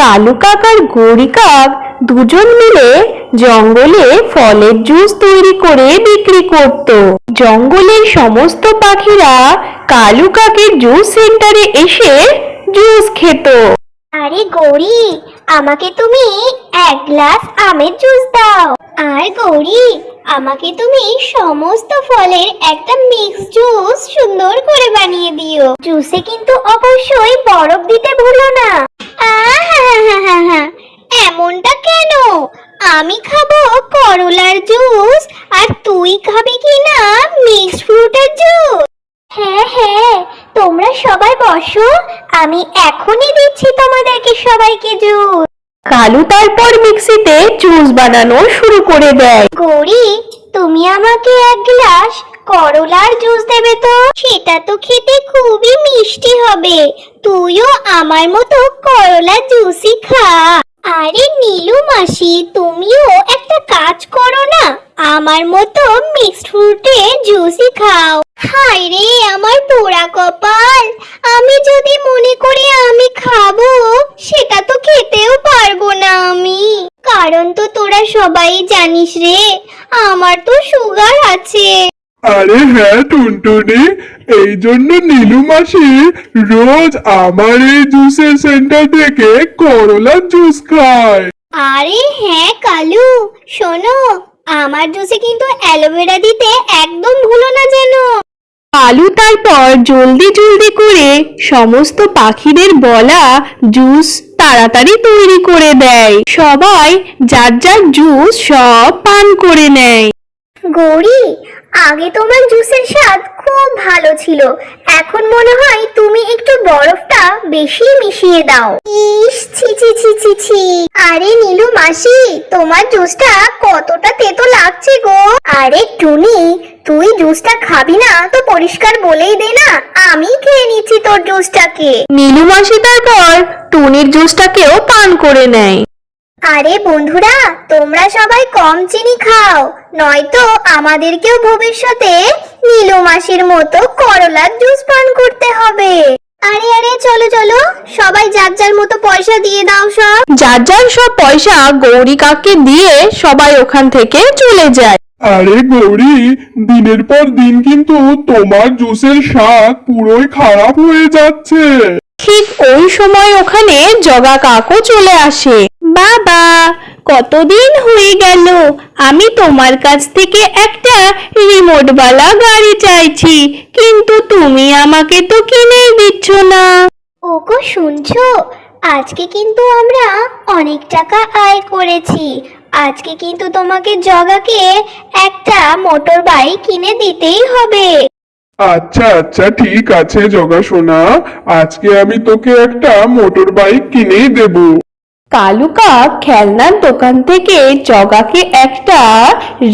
কালু কাক আর গৌরী কাক দুজন মিলে জঙ্গলে ফলের জুস তৈরি করে বিক্রি করত। জঙ্গলের সমস্ত পাখিরা কালু কাকের জুস সেন্টারে এসে জুস খেত। আরে গৌরী, আমাকে তুমি এক গ্লাস আমের জুস দাও। আর গৌরী, আমাকে তুমি সমস্ত ফলের একটা মিক্স জুস সুন্দর করে বানিয়ে দিও। জুসে কিন্তু অবশ্যই বরফ দিতে ভুলো না। এমনটা কেন? আমি খাবো করলার জুস আর তুই খাবি কিনা মিক্সড ফ্রুটের জুস। হ্যাঁ হ্যাঁ, তোমরা সবাই বসো, আমি এখনই দিচ্ছি তোমাদেরকে সবাইকে জুস। কালু তারপর মিক্সিতে জুস বানানো শুরু করে দেয়। গৌরী, তুমি আমাকে এক গ্লাস করলার জুস দেবে তো? সেটা তো খেতে খুবই মিষ্টি হবে। তুইও আমার মতো করলার জুসই খা। আরে নীলু মাসি, তুমিও একটা কাজ করো না, আমার মতো মিক্সড ফ্রুটে জুসই খাও। হায় রে আমার পোড়া কপাল, আমি যদি মনে করি আমি খাবো, সেটা তো খেতেও পারবো না আমি। কারণ তো তোরা সবাই জানিস রে, আমার তো সুগার আছে। আরে হ্যাঁ টুনটুনি, এই জন্য নীলু মাসি রোজ আমার এই জুসের সেন্টার থেকে করলার জুস খায়। আরে হ্যাঁ কালু, শোনো, আমার জুসে কিন্তু অ্যালোভেরা দিতে একদম ভুলো না যেন। কালু তারপর জলদি জলদি করে সমস্ত পাখিদের বলা জুস তাড়াতাড়ি তৈরি করে দেয়। সবাই যার যার জুস সব পান করে নেয়। গৌরী, আগে তোমার জুসের স্বাদ খুব ভালো ছিল, এখন মনে হয় তুমি একটু বরফটা বেশি মিশিয়ে দাও। ইস, ছি ছি ছি ছি ছি। আরে নীলু মাসি, তোমার জুসটা কতটা তেতো লাগছে গো। আরে টুনি, তুই জুসটা খাবি না তো পরিষ্কার বলেই দে না, আমি খেয়ে নিচ্ছি তোর জুসটাকে। নীলু মাসি তারপর টুনির জুসটাকেও পান করে নেয়। আরে বন্ধুরা, তোমরা সবাই কম চিনি খাও, নয়তো আমাদেরকেও ভবিষ্যতে নীলু মাসির মতো করলার জুস পান করতে হবে। আরে আরে চলো চলো, সবাই যার যার মতো পয়সা দিয়ে দাও সব। যার যার সব পয়সা গৌরী কাককে দিয়ে সবাই ওখান থেকে চলে যায়। আরে গৌরী, দিনের পর দিন কিন্তু তোমার জুসের স্বাদ পুরোই খারাপ হয়ে যাচ্ছে। ঠিক ওই সময় ওখানে জগা কাকও চলে আসে। বাবা, কতদিন হয়ে গেল আমি তোমার কাছ থেকে একটা রিমোটওয়ালা গাড়ি চাইছি, কিন্তু তুমি আমাকে তো কিনেই দিচ্ছ না। ওগো শুনছো, আজকে কিন্তু আমরা অনেক টাকা আয় করেছি। আজকে কিন্তু তোমাকে জগাকে একটা মোটর বাইক কিনে দিতেই হবে। আচ্ছা আচ্ছা ঠিক আছে জগা সোনা, আজকে আমি তোকে একটা মোটর বাইক কিনেই দেবো। কালু কাক খেলনার দোকান থেকে জগাকে একটা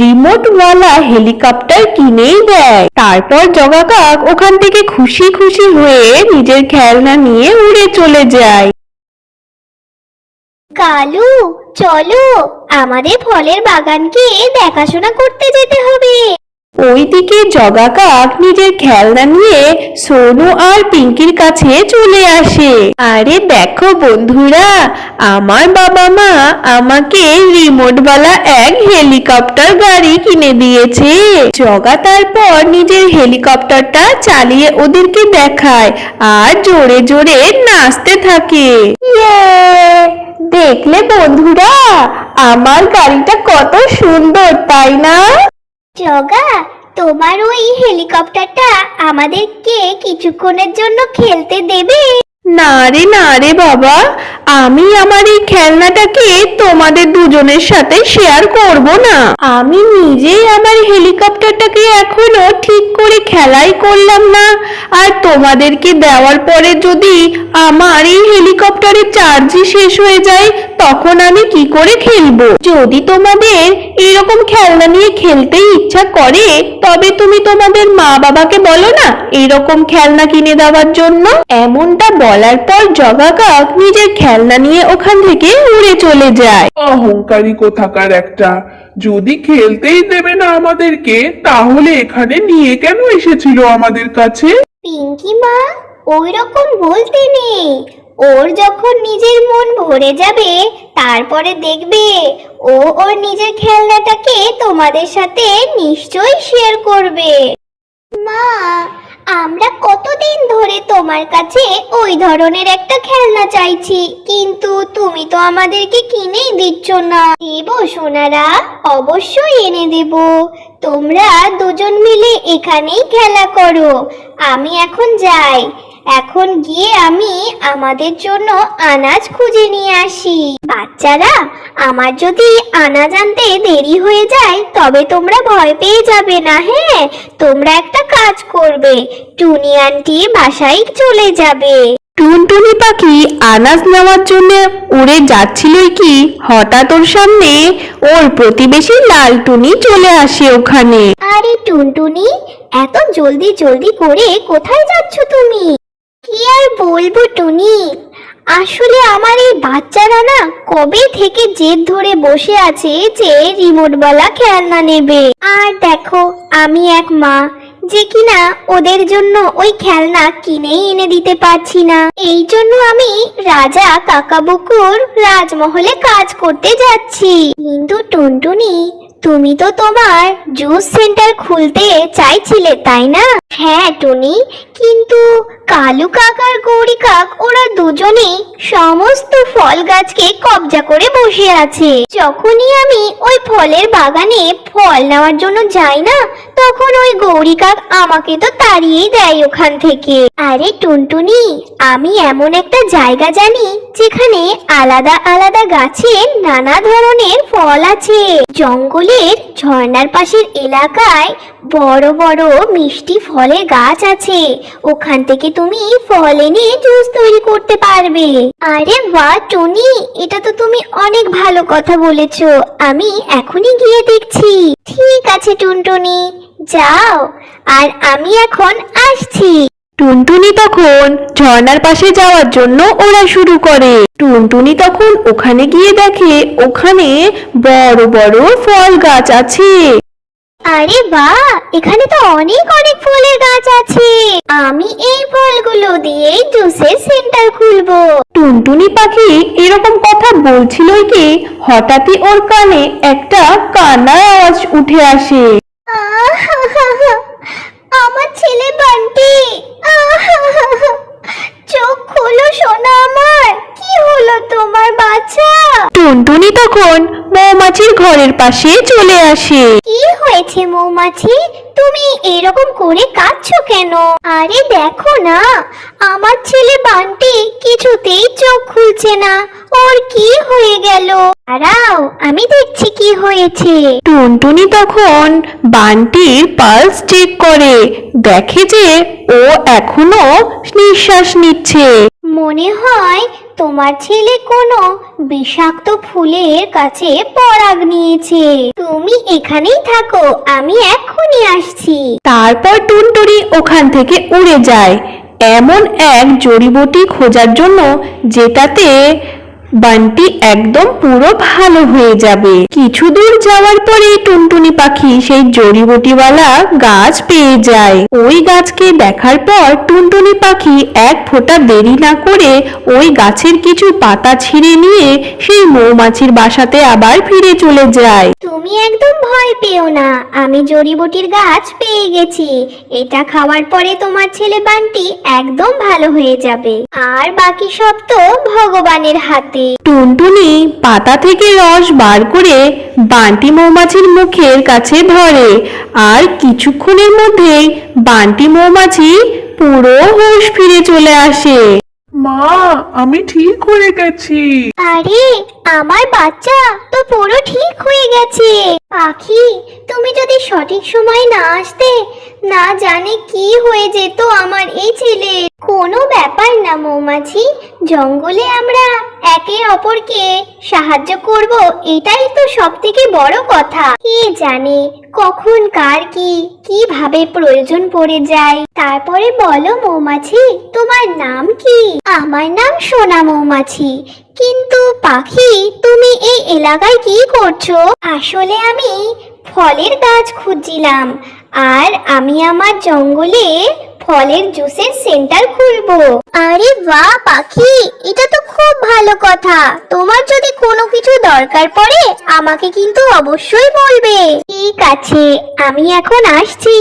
রিমোটওয়ালা হেলিকপ্টার কিনেই দেয়। তারপর জগা কাক ওখান থেকে খুশি খুশি হয়ে নিজের খেলনা নিয়ে উড়ে চলে যায়। কালু, চলো, আমাদের ফলের বাগানকে দেখাশোনা করতে যেতে হবে। ওইদিকে জগা কাক নিজের খেলনা নিয়ে সোনু আর পিঙ্কির কাছে চলে আসে। আরে দেখো বন্ধুরা, আমার বাবা মা আমাকে রিমোটওয়ালা এক হেলিকপ্টার গাড়ি কিনে দিয়েছে। জগা তারপর নিজের হেলিকপ্টারটা চালিয়ে ওদেরকে দেখায় আর জোরে জোরে নাচতে থাকে। ইয়ে! দেখলে বন্ধুরা, আমার গাড়িটা কত সুন্দর, তাই না? জগা, তোমার ওই হেলিকপ্টারটা আমাদেরকে কিছুক্ষণের জন্য খেলতে দেবে? না রে বাবা, আমি আমার এই খেলনাটাকে তোমাদের দুজনের সাথে শেয়ার করব না। আমি নিজেই আমার হেলিকপ্টারটাকে এখনো ঠিক করে খেলাই করলাম না, আর তোমাদেরকে দেওয়ার পরে যদি আমার এই হেলিকপ্টারের চার্জই শেষ হয়ে যায়, তখন আমি কি করে খেলবো? যদি তোমাদের এরকম খেলনা নিয়ে খেলতে ইচ্ছা করে, তবে তুমি তোমাদের মা বাবাকে বলো না এরকম খেলনা কিনে দেওয়ার জন্য। এমনটা বলার পর জগা কাক নিজের খেলনা নিয়ে ওখান থেকে উড়ে চলে যায়। অহংকারী কোথাকার একটা, যদি খেলতেই দেবে না আমাদেরকে, তাহলে এখানে নিয়ে কেন এসেছিল আমাদের কাছে? পিঙ্কি মা, ওই রকম বলতে নেই। ওর যখন নিজের মন ভরে যাবে তারপরে দেখবে ও ওর নিজের খেলনাটাকে তোমাদের সাথে নিশ্চয়ই শেয়ার করবে। মা, আমরা কতদিন ধরে তোমার কাছে ওই ধরনের একটা খেলনা চাইছি, কিন্তু তুমি তো আমাদেরকে কিনেই দিচ্ছ না। দেব সোনারা, অবশ্যই এনে দেব। তোমরা দুজন মিলে এখানেই খেলা করো। আমি এখন যাই। এখন গিয়ে আমি আমাদের জন্য আনাজ খুঁজে নিয়ে আসি। বাচ্চারা, আমার যদি আনাজ আনতে দেরি হয়ে যায় তবে তোমরা ভয় পেয়ে যাবে না। হ্যাঁ, তোমরা একটা কাজ করবে, টুনি আন্টি বাসায় চলে যাবে। টুনটুনি পাখি আনাজ নেওয়ার জন্য উড়ে যাচ্ছিলই কি হঠাৎ ওর সামনে ওর প্রতিবেশী লালটুনি চলে আসে ওখানে। আরে টুনটুনি, এত জলদি জলদি করে কোথায় যাচ্ছ তুমি? কি আর বলবো টুনি, আসলে আমার এই বাচ্চারা না কবে থেকে জেদ ধরে বসে আছে যে রিমোটওয়ালা খেলনা নেবে। আর দেখো, আমি এক মা যে কিনা ওদের জন্য ওই খেলনা কিনেই এনে দিতে পারছি না। এই জন্য আমি রাজা কাকাবুকুর রাজমহলে কাজ করতে যাচ্ছি। কিন্তু টুনটুনি, তুমি তো তোমার জুস সেন্টার খুলতে চাইছিলে, তাই না? হ্যাঁ টুনি, কিন্তু কালু কাক আর গৌরী কাক ওরা দুজনেই সমস্ত ফল গাছকে কবজা করে বসে আছে। যখনই আমি ওই ফলের বাগানে ফল নেওয়ার জন্য যাই না, তখন ওই গৌরী কাক আমাকে তো তাড়িয়েই দেয় ওখান থেকে। আরে টুনটুনি, আমি এমন একটা জায়গা জানি যেখানে আলাদা আলাদা গাছে নানা ধরনের ফল আছে। জঙ্গলের ঝর্ণার পাশের এলাকায় বড় বড় মিষ্টি ফলের গাছ আছে। ওখান থেকে তুমি ফল এনে জুস তৈরি করতে পারবে। আরে বাহ টুনি, এটা তো তুমি অনেক ভালো কথা বলেছো। আমি এখনই গিয়ে দেখছি। ঠিক আছে টুনটুনি, যাও, আর আমি এখন আসছি। টুনটুনি তখন ঝর্ণার পাশে যাওয়ার জন্য ওড়া শুরু করে। টুনটুনি তখন ওখানে গিয়ে দেখে ওখানে বড় বড় ফল গাছ আছে। আরে বাহ, এখানে তো অনেক অনেক ফলের গাছ আছে। আমি এই ফলগুলো দিয়ে জুসের সেন্টার খুলবো। টুনটুনি পাখি এরকম কথা বলছিলই কি হঠাৎই ওর কানে একটা কান্নার আওয়াজ উঠে আসে। আমার ছেলে বান্টি, চোখ খোলো সোনা আমার, কি হলো তোমার বাচ্চা? টুনটুনি তখন মৌমাছির ঘরের পাশে চলে আসে। কি হয়েছে মৌমাছি, তুমি এরকম করে কাঁদছো কেন? আরে দেখো না, আমার ছেলে বান্টি কিছুতেই চোখ খুলছে না। ওর কি হয়ে গেল? দাঁড়াও, আমি দেখছি কি হয়েছে। টুনটুনি তখন বানটির পালস চেক করে, দেখে যে ও এখনো নিঃশ্বাস নিচ্ছে। মনে হয় তোমার ছেলে কোনো বিষাক্ত ফুলের কাছে পরাগ নিয়েছে। তুমি এখানেই থাকো, আমি এক্ষুনি আসছি। তারপর টুনটুনি ওখান থেকে উড়ে যায় এমন এক জড়িবুটি খোঁজার জন্য যেটাতে বানটি একদম পুরো ভালো হয়ে যাবে। কিছু দূর যাওয়ার পরে টুনটুনি পাখি সেই জড়িবুটিওয়ালা গাছ পেয়ে যায়। ওই গাছকে দেখার পর টুনটুনি পাখি এক ফোঁটা দেরি না করে ওই গাছের কিছু পাতা ছিঁড়ে নিয়ে সেই মৌমাছির বাসাতে আবার ফিরে চলে যায়। তুমি একদম ভয় পেও না, আমি জড়িবুটির গাছ পেয়ে গেছি। এটা খাওয়ার পরে তোমার ছেলে বান্টি একদম ভালো হয়ে যাবে। আর বাকি সব তো ভগবানের হাতে। টুনটুনি পাতা থেকে রস বার করে বান্টি মৌমাছির মুখের কাছে ধরে, আর কিছুক্ষণের মধ্যেই বান্টি মৌমাছি পুরো হুঁশ ফিরে চলে আসে। মা, আমি ঠিক হয়ে গেছি। আরে আমার বাচ্চা তো পুরো ঠিক হয়ে গেছে। পাখি, তুমি যদি সঠিক সময় না আসতে, না জানে কি হয়ে যেত আমার এই ছেলে। কোনো ব্যাপার না মৌমাছি, জঙ্গলে আমরা একে অপরকে সাহায্য করব, এটাই তো সবথেকে বড় কথা। কে জানে কখন কার কি কিভাবে প্রয়োজন পড়ে যায়। তারপরে বলো মৌমাছি, তোমার নাম কি? আমার নাম সোনা মৌমাছি। কিন্তু পাখি, তুমি এই এলাকায় কি করছো? আসলে আমি ফলের গাছ খুঁজছিলাম, আর আমি আমার জঙ্গলে ফলের জুসের সেন্টার খুলবো। আরে বাহ পাখি, এটা তো খুব ভালো কথা। তোমার যদি কোনো কিছু দরকার পড়ে আমাকে কিন্তু অবশ্যই বলবে। ঠিক আছে, আমি এখন আসছি।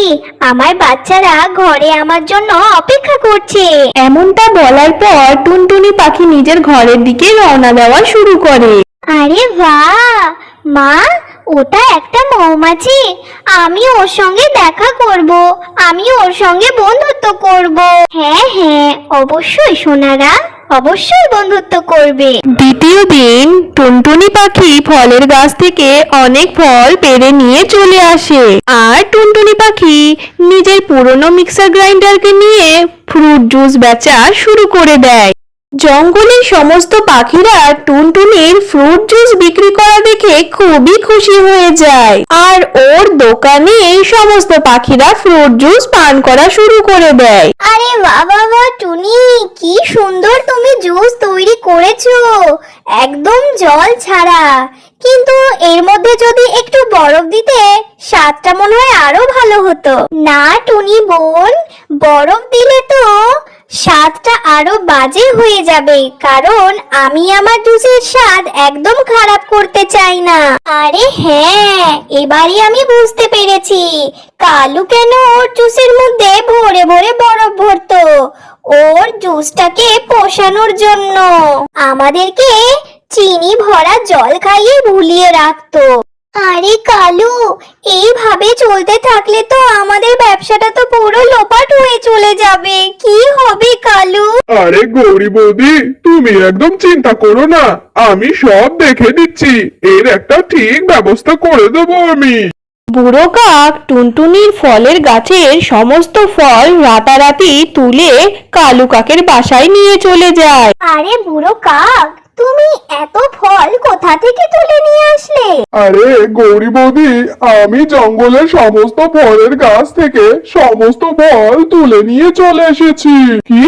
আমার বাচ্চারা ঘরে আমার জন্য অপেক্ষা করছে। এমনটা বলার পর টুনটুনি পাখি নিজের ঘরের দিকে রওনা দেওয়া শুরু করে। আরে বাহ মা, ওটা একটা মৌমাছি। আমি ওর সঙ্গে দেখা করব, আমি ওর সঙ্গে বন্ধুত্ব করব। হ্যাঁ হ্যাঁ, অবশ্যই সোনারা, অবশ্যই বন্ধুত্ব করবে। দ্বিতীয় দিন টুনটুনি পাখি ফলের গাছ থেকে অনেক ফল পেড়ে নিয়ে চলে আসে, আর টুনটুনি পাখি নিজের পুরনো মিক্সার গ্রাইন্ডারকে নিয়ে ফ্রুট জুস বেচা শুরু করে দেয়। জঙ্গলের সমস্ত পাখিরা টুনটুনির ফ্রুট জুস বিক্রি করা দেখে খুবই খুশি হয়ে যায়, আর ওর দোকানে সমস্ত পাখিরা ফ্রুট জুস পান করা শুরু করে দেয়। আরে বাহ বাহ বাহ টুনি, কি সুন্দর তুমি জুস তৈরি করেছো, একদম জল ছাড়া। কিন্তু এর মধ্যে যদি একটু বরফ দিতে স্বাদটা মনে হয় আরো ভালো হতো। না টুনি বোন, বরফ দিলে তো স্বাদটা আরো বাজে হয়ে যাবে, কারণ আমি আমার জুসের স্বাদ একদম খারাপ করতে চাই না। আরে হ্যাঁ, এবারই আমি বুঝতে পেরেছি কালু কেন ওর জুসের মধ্যে ভরে ভরে বরফ ভরতো। ওর জুসটাকে পোষানোর জন্য আমাদেরকে চিনি ভরা জল খাইয়ে ভুলিয়ে রাখতো। আরে কালু, এইভাবে চলতে থাকলে তো আমাদের ব্যবসাটা তো পুরো লোপাট হয়ে চলে যাবে। কি হবে কালু? আরে গৌরী বৌদি, তুমি একদম চিন্তা করো না, আমি সব দেখে দিচ্ছি। এর একটা ঠিক ব্যবস্থা করে দেবো আমি। বুড়ো কাক টুনটুনির ফলের গাছের সমস্ত ফল রাতারাতি তুলে কালু কাকের বাসায় নিয়ে চলে যায়। আরে বুড়ো কাক, তুমি এত ফল কোথা থেকে তুলে নিয়ে আসলে? আরে গৌরী বৌদি, আমি জঙ্গলের সমস্ত ফলের গাছ থেকে সমস্ত ফল তুলে নিয়ে চলে এসেছি। কি?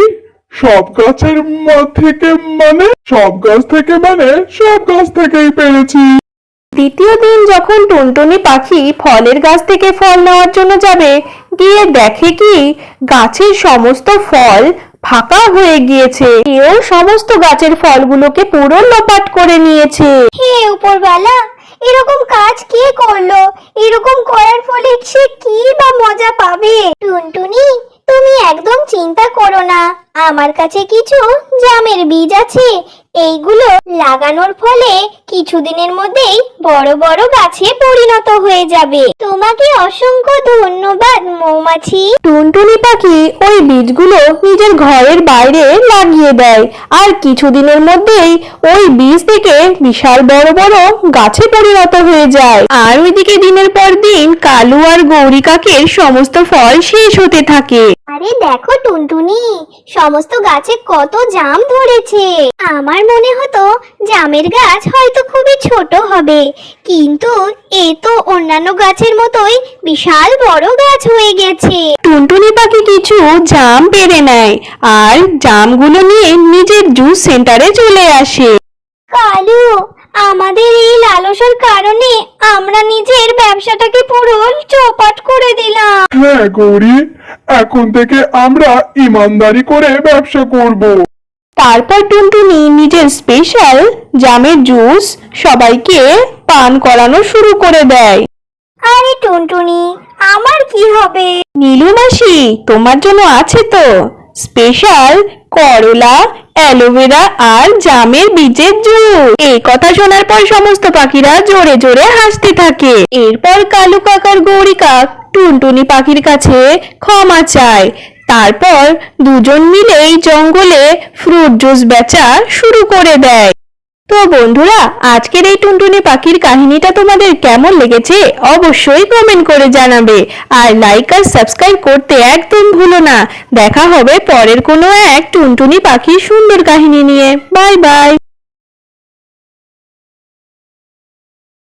সব গাছের থেকে মানে? সব গাছ থেকে মানে সব গাছ থেকেই পেরেছি। দ্বিতীয় দিন যখন টুনটুনি পাখি ফলের গাছ থেকে ফল নেওয়ার জন্য যাবে, গিয়ে দেখে কি গাছের সমস্ত ফল ফাঁকা হয়ে গিয়েছে। কেউ সমস্ত গাছের ফলগুলোকে পুরো লোপাট করে নিয়েছে। হে উপরওয়ালা, এরকম কাজ কে করলো? এরকম করার ফলে সে কি বা মজা পাবে? টুনটুনি, তুমি একদম চিন্তা করো না, আমার কাছে কিছু জামের বীজ আছে। এইগুলো লাগানোর ফলে কিছুদিনের মধ্যেই বড় বড় গাছে পরিণত হয়ে যাবে। তোমাকে অসংখ্য ধন্যবাদ মৌমাছি। টুনটুনি পাখি ওই বীজগুলো নিজের ঘরের বাইরে লাগিয়ে দেয়, আর কিছুদিনের মধ্যেই ওই বীজ থেকে বিশাল বড় বড় গাছে পরিণত হয়ে যায়। আর ওইদিকে দিনের পর দিন কালু আর গৌরী কাকের সমস্ত ফল শেষ হতে থাকে। আরে দেখো টুনটুনি, সমস্ত গাছে কত জাম ধরেছে। আমার মনে হতো জামের গাছ হয়তো খুবই ছোট হবে, কিন্তু এ তো অন্যান্য গাছের মতোই বিশাল বড় গাছ হয়ে গেছে। টুনটুনি পাখি কিছু জাম পেড়ে নেয় আর জামগুলো নিয়ে নিজের জুস সেন্টারে চলে আসে। কালু, আমাদের এই লালসার কারণে আমরা নিজের ব্যবসাটাকে পুরো চৌপাট করে দিলাম। হ্যাঁ গৌরী, এখন থেকে আমরা ইমানদারি করে ব্যবসা করব। তারপর টুনটুনি নিজের স্পেশাল জামের জুস সবাইকে পান করানো শুরু করে দেয়। আরে টুনটুনি, আমার কি হবে? নীলু মাসি, তোমার জন্য আছে তো স্পেশাল করলা, অ্যালোভেরা আর জামের বীজের জুস। এই কথা শোনার পর সমস্ত পাখিরা জোরে জোরে হাসতে থাকে। এরপর কালু কাক আর গৌরী কাক টুনটুনি পাখির কাছে ক্ষমা চায়। তারপর দুজন মিলেই জঙ্গলে ফ্রুট জুস বেচা শুরু করে দেয়। তো বন্ধুরা, আজকের এই টুনটুনি পাখির কাহিনীটা তোমাদের কেমন লেগেছে অবশ্যই কমেন্ট করে জানাবে, আর লাইক আর সাবস্ক্রাইব করতে একদম ভুলো না। দেখা হবে পরের কোনো এক টুনটুনি পাখির সুন্দর কাহিনী নিয়ে। Bye bye.